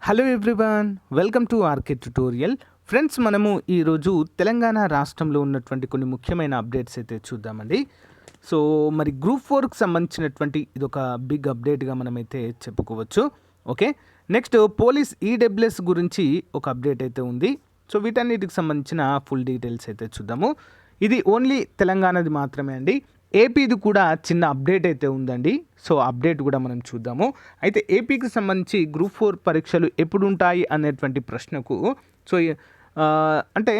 Hello everyone, welcome to RK tutorial. Friends, మనము ఈరోజు తెలంగాణ రాష్ట్రంలో ఉన్నటువంటి కొన్ని ముఖ్యమైన అప్డేట్స్ అయితే చూద్దామండి. సో మరి గ్రూప్ 4కి సంబంధించినటువంటి ఇదొక బిగ్ అప్డేట్గా మనమైతే చెప్పుకోవచ్చు. ఓకే, నెక్స్ట్ పోలీస్ ఈడబ్ల్యూఎస్ గురించి ఒక అప్డేట్ అయితే ఉంది. సో వీటన్నిటికి సంబంధించిన ఫుల్ డీటెయిల్స్ అయితే చూద్దాము. ఇది ఓన్లీ తెలంగాణది మాత్రమే అండి. ఏపీది కూడా చిన్న అప్డేట్ అయితే ఉందండి. సో అప్డేట్ కూడా మనం చూద్దాము. అయితే ఏపీకి సంబంధించి గ్రూప్ 4 పరీక్షలు ఎప్పుడు ఉంటాయి అనేటువంటి ప్రశ్నకు సో అంటే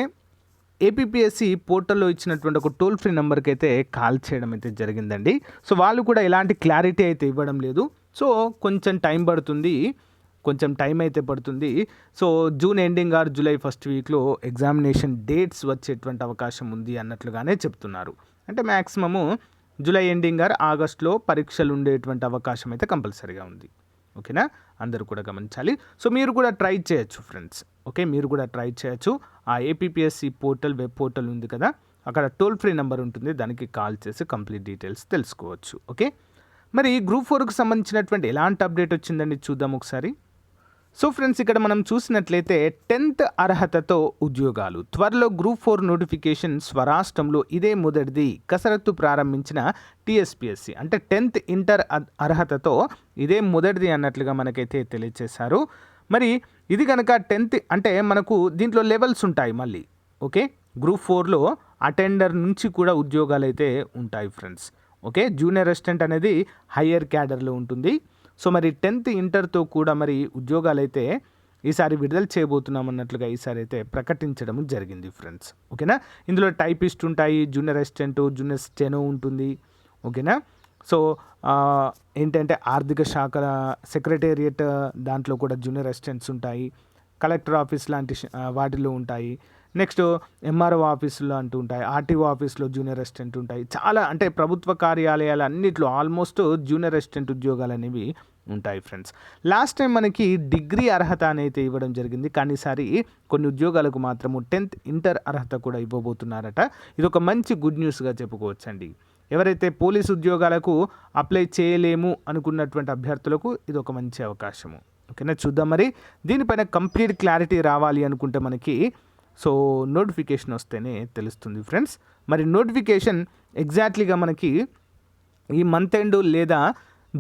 ఏపీపీఎస్సి పోర్టల్లో ఇచ్చినటువంటి ఒక టోల్ ఫ్రీ నెంబర్కి అయితే కాల్ చేయడం అయితే జరిగిందండి. సో వాళ్ళు కూడా ఎలాంటి క్లారిటీ అయితే ఇవ్వడం లేదు. సో కొంచెం టైం అయితే పడుతుంది. So June ending or July first వీక్లో ఎగ్జామినేషన్ డేట్స్ వచ్చేటువంటి అవకాశం ఉంది అన్నట్లుగానే చెప్తున్నారు. అంటే మ్యాక్సిమము జూలై ఎండింగ్ ఆర్ ఆగస్ట్లో పరీక్షలు ఉండేటువంటి అవకాశం అయితే కంపల్సరీగా ఉంది. ఓకేనా, అందరూ కూడా గమనించాలి. సో మీరు కూడా ట్రై చేయొచ్చు ఫ్రెండ్స్. ఓకే, మీరు కూడా ట్రై చేయొచ్చు. ఆ ఏపీపీఎస్సి పోర్టల్, వెబ్ పోర్టల్ ఉంది కదా, అక్కడ టోల్ ఫ్రీ నెంబర్ ఉంటుంది, దానికి కాల్ చేసి కంప్లీట్ డీటెయిల్స్ తెలుసుకోవచ్చు. ఓకే, మరి గ్రూప్ 4కి సంబంధించినటువంటి ఎలాంటి అప్డేట్ వచ్చిందండి చూద్దాం ఒకసారి. సో ఫ్రెండ్స్, ఇక్కడ మనం చూసినట్లయితే 10th అర్హతతో ఉద్యోగాలు త్వరలో గ్రూప్ 4 నోటిఫికేషన్ స్వరాష్ట్రంలో ఇదే మొదటిది కసరత్తు ప్రారంభించిన టీఎస్పీఎస్సీ. అంటే 10th ఇంటర్ అర్హతతో ఇదే మొదటిది అన్నట్లుగా మనకైతే తెలియజేశారు. మరి ఇది కనుక 10th అంటే మనకు దీంట్లో లెవెల్స్ ఉంటాయి మళ్ళీ. ఓకే, గ్రూప్ 4లో అటెండర్ నుంచి కూడా ఉద్యోగాలు అయితే ఉంటాయి ఫ్రెండ్స్. ఓకే, జూనియర్ అసిస్టెంట్ అనేది హయ్యర్ క్యాడర్లో ఉంటుంది. సో మరి 10th ఇంటర్తో కూడా మరి ఉద్యోగాలు అయితే ఈసారి విడుదల చేయబోతున్నాం అన్నట్లుగా ఈసారి అయితే ప్రకటించడం జరిగింది ఫ్రెండ్స్. ఓకేనా, ఇందులో టైపిస్ట్ ఉంటాయి, జూనియర్ అసిస్టెంట్, జూనియర్ స్టెనో ఉంటుంది. ఓకేనా, సో ఏంటంటే ఆర్థిక శాఖ సెక్రటేరియట్ దాంట్లో కూడా జూనియర్ అసిస్టెంట్స్ ఉంటాయి. కలెక్టర్ ఆఫీస్ లాంటి వాటిలో ఉంటాయి. నెక్స్ట్ ఎంఆర్ఓ ఆఫీసులో అంటూ ఉంటాయి. ఆర్టీఓ ఆఫీస్లో జూనియర్ అసిస్టెంట్ ఉంటాయి. చాలా అంటే ప్రభుత్వ కార్యాలయాలు అన్నింటిలో ఆల్మోస్ట్ జూనియర్ అసిస్టెంట్ ఉద్యోగాలు అనేవి ఉంటాయి ఫ్రెండ్స్. లాస్ట్ టైం మనకి డిగ్రీ అర్హత అనేది ఇవ్వడం జరిగింది, కానీ ఈసారి కొన్ని ఉద్యోగాలకు మాత్రము 10th ఇంటర్ అర్హత కూడా ఇవ్వబోతున్నారట. ఇది ఒక మంచి గుడ్ న్యూస్గా చెప్పుకోవచ్చండి. ఎవరైతే పోలీసు ఉద్యోగాలకు అప్లై చేయలేము అనుకున్నటువంటి అభ్యర్థులకు ఇది ఒక మంచి అవకాశము. ఓకేనా, చూద్దాం మరి దీనిపైన కంప్లీట్ క్లారిటీ రావాలి అనుకుంటే మనకి సో నోటిఫికేషన్ వస్తేనే తెలుస్తుంది ఫ్రెండ్స్. మరి నోటిఫికేషన్ ఎగ్జాక్ట్లీగా మనకి ఈ మంత్ ఎండ్ లేదా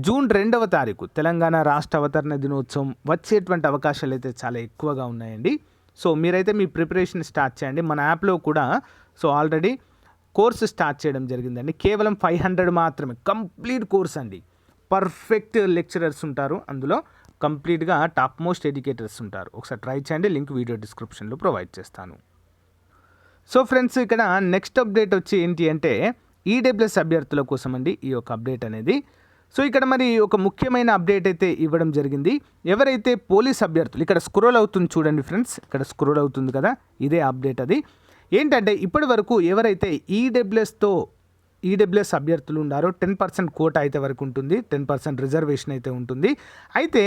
జూన్ 2వ తారీఖు తెలంగాణ రాష్ట్ర అవతరణ దినోత్సవం వచ్చేటువంటి అవకాశాలు అయితే చాలా ఎక్కువగా ఉన్నాయండి. సో మీరైతే మీ ప్రిపరేషన్ స్టార్ట్ చేయండి. మన యాప్లో కూడా సో ఆల్రెడీ కోర్సు స్టార్ట్ చేయడం జరిగిందండి. కేవలం 500 మాత్రమే కంప్లీట్ కోర్స్ అండి. పర్ఫెక్ట్ లెక్చరర్స్ ఉంటారు అందులో, కంప్లీట్గా టాప్ మోస్ట్ ఎడ్యుకేటర్స్ ఉంటారు. ఒకసారి ట్రై చేయండి, లింక్ వీడియో డిస్క్రిప్షన్లో ప్రొవైడ్ చేస్తాను. సో ఫ్రెండ్స్, ఇక్కడ నెక్స్ట్ అప్డేట్ వచ్చి ఏంటి అంటే ఈడబ్ల్యూఎస్ అభ్యర్థుల కోసం అండి ఈ యొక్క అప్డేట్ అనేది. సో ఇక్కడ మరి ఒక ముఖ్యమైన అప్డేట్ అయితే ఇవ్వడం జరిగింది. ఎవరైతే పోలీస్ అభ్యర్థులు, ఇక్కడ స్క్రోల్ అవుతుంది చూడండి ఫ్రెండ్స్, ఇక్కడ స్క్రోల్ అవుతుంది కదా, ఇదే అప్డేట్ అది. ఏంటంటే ఇప్పటి వరకు ఎవరైతే ఈడబ్ల్యూఎస్ అభ్యర్థులు ఉన్నారో 10% కోటా అయితే వరకు ఉంటుంది, 10% రిజర్వేషన్ అయితే ఉంటుంది. అయితే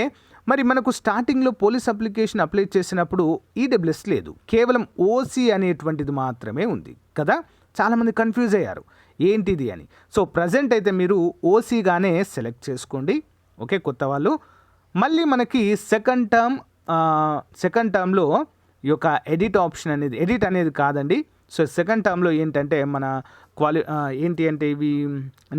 మరి మనకు స్టార్టింగ్లో పోలీస్ అప్లికేషన్ అప్లై చేసినప్పుడు ఈడబ్ల్యూఎస్ లేదు, కేవలం ఓసీ అనేటువంటిది మాత్రమే ఉంది కదా. చాలామంది కన్ఫ్యూజ్ అయ్యారు ఏంటిది అని. సో ప్రజెంట్ అయితే మీరు ఓసీగానే సెలెక్ట్ చేసుకోండి. ఓకే, కొత్త వాళ్ళు. మళ్ళీ మనకి సెకండ్ టర్మ్లో ఈ యొక్క ఎడిట్ ఆప్షన్ అనేది, ఎడిట్ అనేది కాదండి. సో సెకండ్ టర్మ్లో ఏంటంటే మన ఏంటి అంటే ఇవి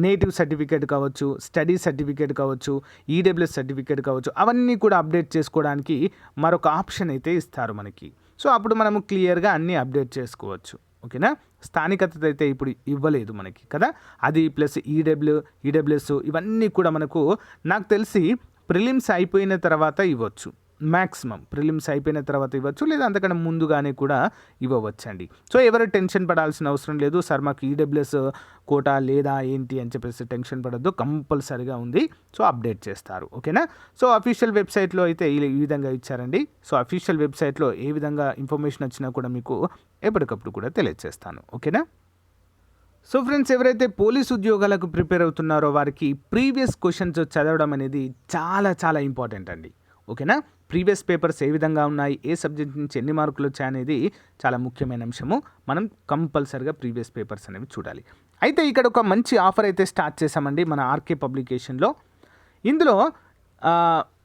నేటివ్ సర్టిఫికేట్ కావచ్చు, స్టడీ సర్టిఫికేట్ కావచ్చు, ఈడబ్ల్యూఎస్ సర్టిఫికేట్ కావచ్చు, అవన్నీ కూడా అప్డేట్ చేసుకోవడానికి మరొక ఆప్షన్ అయితే ఇస్తారు మనకి. సో అప్పుడు మనము క్లియర్గా అన్నీ అప్డేట్ చేసుకోవచ్చు. ఓకేనా, స్థానికత అయితే ఇప్పుడు ఇవ్వలేదు మనకి కదా, అది ప్లస్ ఈడబ్ల్యూఎస్ ఇవన్నీ కూడా మనకు నాకు తెలిసి ప్రిలిమ్స్ అయిపోయిన తర్వాత ఇవ్వచ్చు. మ్యాక్సిమం ప్రిలిమ్స్ అయిపోయిన తర్వాత ఇవ్వచ్చు, లేదా అంతకన్నా ముందుగానే కూడా ఇవ్వవచ్చండి. సో ఎవరు టెన్షన్ పడాల్సిన అవసరం లేదు. సార్ మాకు ఈడబ్ల్యూఎస్ కోటా లేదా ఏంటి అని చెప్పేసి టెన్షన్ పడద్దు, కంపల్సరీగా ఉంది. సో అప్డేట్ చేస్తారు. ఓకేనా, సో అఫీషియల్ వెబ్సైట్లో అయితే ఈ విధంగా ఇచ్చారండి. సో అఫీషియల్ వెబ్సైట్లో ఏ విధంగా ఇన్ఫర్మేషన్ వచ్చినా కూడా మీకు ఎప్పటికప్పుడు కూడా తెలియజేస్తాను. ఓకేనా, సో ఫ్రెండ్స్, ఎవరైతే పోలీస్ ఉద్యోగాలకు ప్రిపేర్ అవుతున్నారో వారికి ప్రీవియస్ క్వశ్చన్స్ చదవడం అనేది చాలా చాలా ఇంపార్టెంట్ అండి. ఓకేనా, ప్రీవియస్ పేపర్స్ ఏ విధంగా ఉన్నాయి, ఏ సబ్జెక్ట్ నుంచి ఎన్ని మార్కులు వచ్చాయనేది చాలా ముఖ్యమైన అంశము. మనం కంపల్సరిగా ప్రీవియస్ పేపర్స్ అనేవి చూడాలి. అయితే ఇక్కడ ఒక మంచి ఆఫర్ అయితే స్టార్ట్ చేశామండి మన ఆర్కే పబ్లికేషన్లో. ఇందులో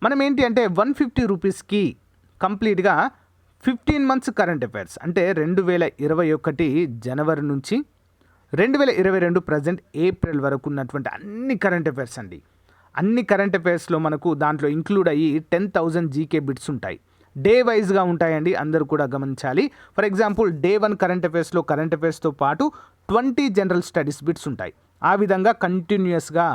మనం ఏంటి అంటే 150 రూపీస్కి కంప్లీట్గా 15 మంత్స్ కరెంట్ అఫైర్స్ అంటే 2021 జనవరి నుంచి 2022 ప్రజెంట్ ఏప్రిల్ వరకు ఉన్నటువంటి అన్ని కరెంట్ అఫైర్స్ అండి. అన్ని కరెంట్ అఫైర్స్లో మనకు దాంట్లో ఇంక్లూడ్ అయ్యి 10,000 జీకే బిట్స్ ఉంటాయి. డే వైజ్గా ఉంటాయండి, అందరూ కూడా గమనించాలి. ఫర్ ఎగ్జాంపుల్ డే 1 కరెంట్ అఫైర్స్లో కరెంట్ అఫైర్స్తో పాటు 20 జనరల్ స్టడీస్ బిట్స్ ఉంటాయి. ఆ విధంగా కంటిన్యూస్గా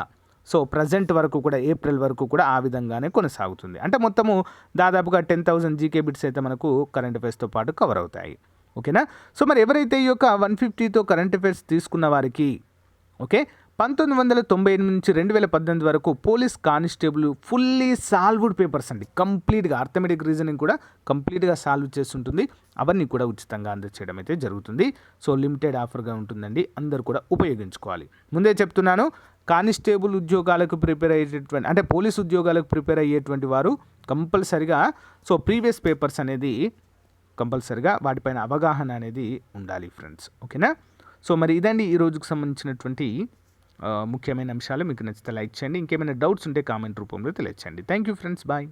సో ప్రజెంట్ వరకు కూడా ఏప్రిల్ వరకు కూడా ఆ విధంగానే కొనసాగుతుంది. అంటే మొత్తము దాదాపుగా 10,000 జీకే బిట్స్ అయితే మనకు కరెంట్ అఫైర్స్తో పాటు కవర్ అవుతాయి. ఓకేనా. సో మరి ఎవరైతే ఈ యొక్క 150తో కరెంట్ అఫైర్స్ తీసుకున్న వారికి ఓకే 1998 నుంచి 2018 వరకు police constable fully solved papers అండి. కంప్లీట్గా అర్థమెటిక్ రీజనింగ్ కూడా కంప్లీట్గా సాల్వ్ చేస్తుంటుంది. అవన్నీ కూడా ఉచితంగా అందజేయడం అయితే జరుగుతుంది. సో లిమిటెడ్ ఆఫర్గా ఉంటుందండి, అందరూ కూడా ఉపయోగించుకోవాలి. ముందే చెప్తున్నాను, కానిస్టేబుల్ ఉద్యోగాలకు ప్రిపేర్ అయ్యేటటువంటి అంటే పోలీస్ ఉద్యోగాలకు ప్రిపేర్ అయ్యేటువంటి వారు కంపల్సరిగా సో ప్రీవియస్ పేపర్స్ అనేది కంపల్సరిగా వాటిపైన అవగాహన అనేది ఉండాలి ఫ్రెండ్స్. ఓకేనా. సో మరి ఇదండి ఈ రోజుకు సంబంధించినటువంటి ముఖ్యమైన అంశాలు. మీకు నచ్చితే లైక్ చేయండి. ఇంకేమైనా డౌట్స్ ఉంటే కామెంట్ రూపంలో తెలియచేయండి. Thank you friends, bye.